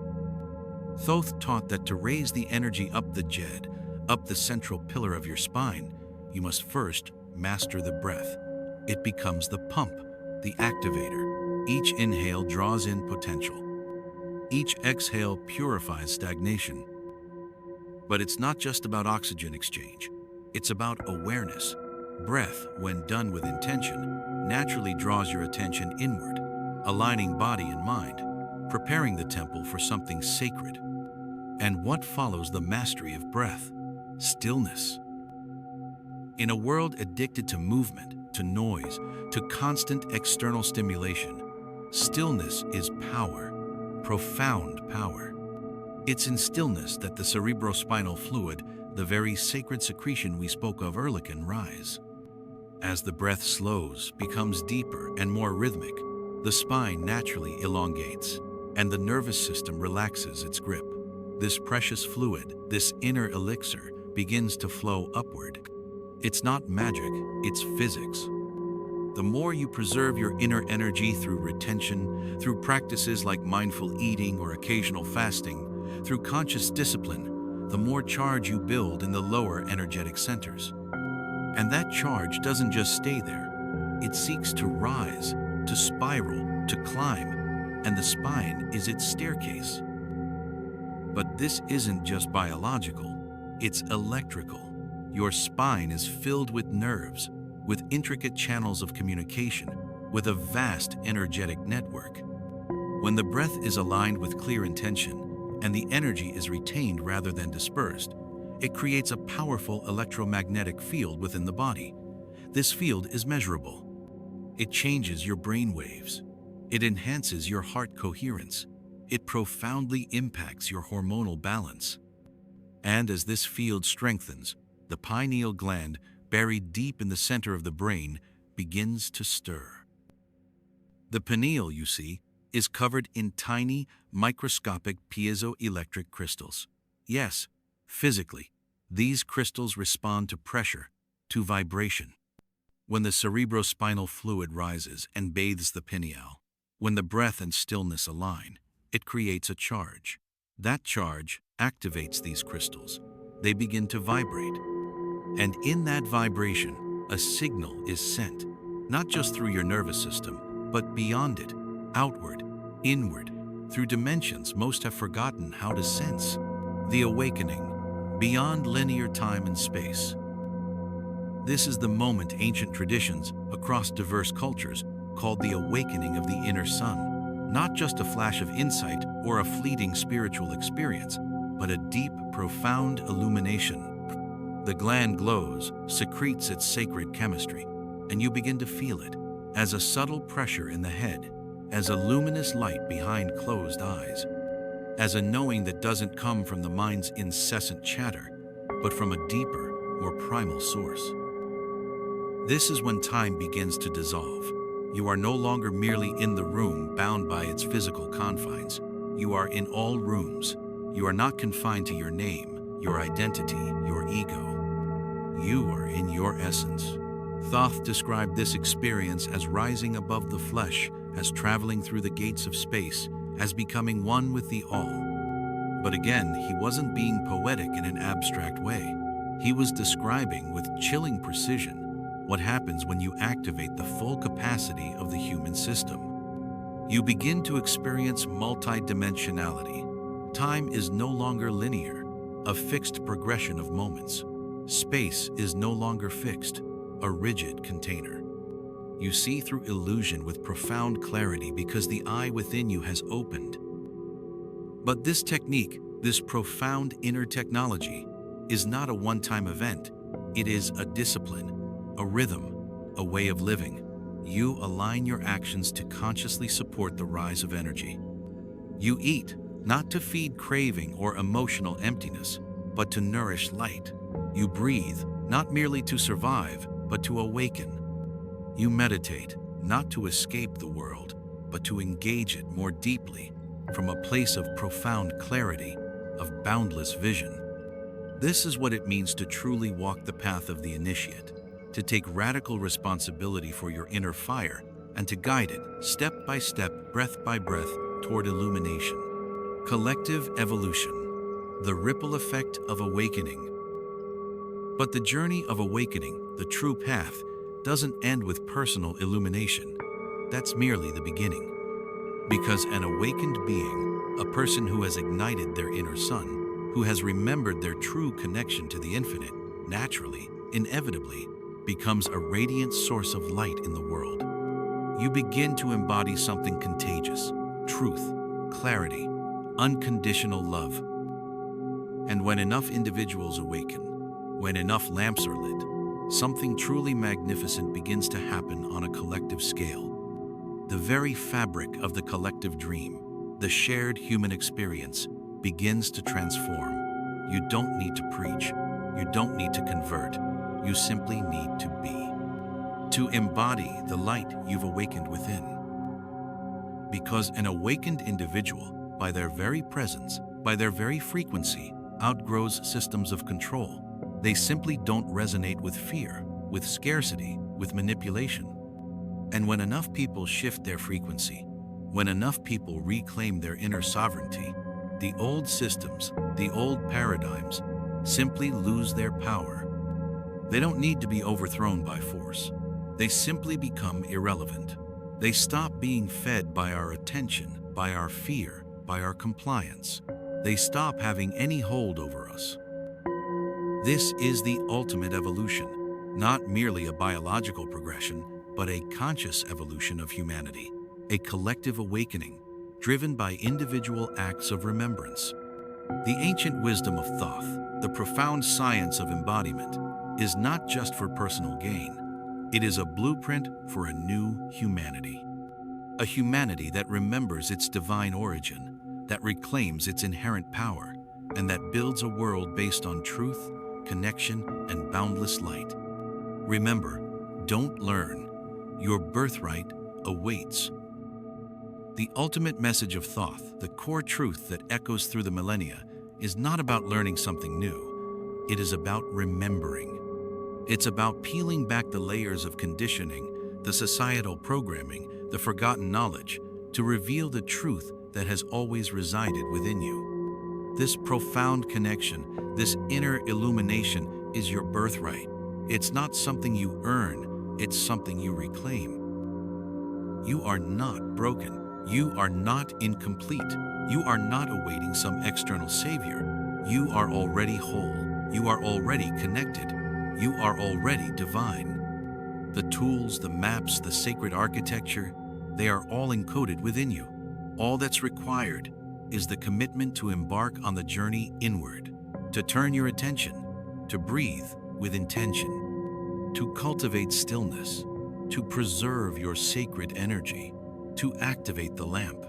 Thoth taught that to raise the energy up the jed, up the central pillar of your spine, you must first master the breath. It becomes the pump, the activator. Each inhale draws in potential. Each exhale purifies stagnation. But it's not just about oxygen exchange. It's about awareness. Breath, when done with intention, naturally draws your attention inward, aligning body and mind, preparing the temple for something sacred. And what follows the mastery of breath? Stillness. In a world addicted to movement, to noise, to constant external stimulation, stillness is power, profound power. It's in stillness that the cerebrospinal fluid, the very sacred secretion we spoke of earlier, can rise. As the breath slows, becomes deeper and more rhythmic, the spine naturally elongates, and the nervous system relaxes its grip. This precious fluid, this inner elixir, begins to flow upward. It's not magic, it's physics. The more you preserve your inner energy through retention, through practices like mindful eating or occasional fasting, through conscious discipline, the more charge you build in the lower energetic centers. And that charge doesn't just stay there. It seeks to rise, to spiral, to climb, and the spine is its staircase. But this isn't just biological, it's electrical. Your spine is filled with nerves, with intricate channels of communication, with a vast energetic network. When the breath is aligned with clear intention, and the energy is retained rather than dispersed, it creates a powerful electromagnetic field within the body. This field is measurable. It changes your brain waves. It enhances your heart coherence. It profoundly impacts your hormonal balance. And as this field strengthens, the pineal gland, buried deep in the center of the brain, begins to stir. The pineal, you see, is covered in tiny, microscopic piezoelectric crystals. Yes, physically, these crystals respond to pressure, to vibration. When the cerebrospinal fluid rises and bathes the pineal, when the breath and stillness align, it creates a charge. That charge activates these crystals. They begin to vibrate. And in that vibration, a signal is sent, not just through your nervous system, but beyond it, outward, inward, through dimensions most have forgotten how to sense. The awakening, beyond linear time and space. This is the moment ancient traditions across diverse cultures called the awakening of the inner sun. Not just a flash of insight or a fleeting spiritual experience, but a deep, profound illumination. The gland glows, secretes its sacred chemistry, and you begin to feel it as a subtle pressure in the head, as a luminous light behind closed eyes, as a knowing that doesn't come from the mind's incessant chatter, but from a deeper, more primal source. This is when time begins to dissolve. You are no longer merely in the room, bound by its physical confines. You are in all rooms. You are not confined to your name, your identity, your ego. You are in your essence. Thoth described this experience as rising above the flesh, as traveling through the gates of space, as becoming one with the all. But again, he wasn't being poetic in an abstract way. He was describing with chilling precision what happens when you activate the full capacity of the human system. You begin to experience multidimensionality. Time is no longer linear, a fixed progression of moments. Space is no longer fixed, a rigid container. You see through illusion with profound clarity because the eye within you has opened. But this technique, this profound inner technology, is not a one-time event. It is a discipline, a rhythm, a way of living. You align your actions to consciously support the rise of energy. You eat, not to feed craving or emotional emptiness, but to nourish light. You breathe, not merely to survive, but to awaken. You meditate, not to escape the world, but to engage it more deeply, from a place of profound clarity, of boundless vision. This is what it means to truly walk the path of the initiate, to take radical responsibility for your inner fire and to guide it, step by step, breath by breath, toward illumination. Collective evolution, the ripple effect of awakening. But the journey of awakening, the true path, doesn't end with personal illumination. That's merely the beginning. Because an awakened being, a person who has ignited their inner sun, who has remembered their true connection to the infinite, naturally, inevitably, becomes a radiant source of light in the world. You begin to embody something contagious: truth, clarity, unconditional love. And when enough individuals awaken, when enough lamps are lit, something truly magnificent begins to happen on a collective scale. The very fabric of the collective dream, the shared human experience, begins to transform. You don't need to preach. You don't need to convert. You simply need to be. To embody the light you've awakened within. Because an awakened individual, by their very presence, by their very frequency, outgrows systems of control. They simply don't resonate with fear, with scarcity, with manipulation. And when enough people shift their frequency, when enough people reclaim their inner sovereignty, the old systems, the old paradigms, simply lose their power. They don't need to be overthrown by force. They simply become irrelevant. They stop being fed by our attention, by our fear, by our compliance. They stop having any hold over us. This is the ultimate evolution, not merely a biological progression, but a conscious evolution of humanity, a collective awakening, driven by individual acts of remembrance. The ancient wisdom of Thoth, the profound science of embodiment, is not just for personal gain. It is a blueprint for a new humanity. A humanity that remembers its divine origin, that reclaims its inherent power, and that builds a world based on truth, connection, and boundless light. Remember, don't learn. Your birthright awaits. The ultimate message of Thoth, the core truth that echoes through the millennia, is not about learning something new. It is about remembering. It's about peeling back the layers of conditioning, the societal programming, the forgotten knowledge, to reveal the truth that has always resided within you. This profound connection, this inner illumination, is your birthright. It's not something you earn, it's something you reclaim. You are not broken. You are not incomplete. You are not awaiting some external savior. You are already whole. You are already connected. You are already divine. The tools, the maps, the sacred architecture, they are all encoded within you. All that's required is the commitment to embark on the journey inward, to turn your attention, to breathe with intention, to cultivate stillness, to preserve your sacred energy, to activate the lamp.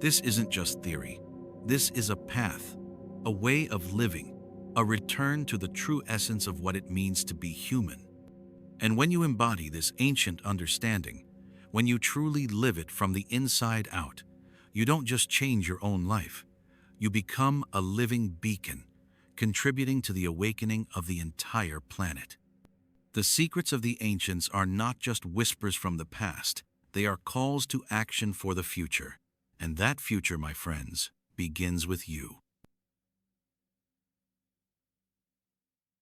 This isn't just theory. This is a path, a way of living, a return to the true essence of what it means to be human. And when you embody this ancient understanding, when you truly live it from the inside out, you don't just change your own life. You become a living beacon, contributing to the awakening of the entire planet. The secrets of the ancients are not just whispers from the past. They are calls to action for the future. And that future, my friends, begins with you.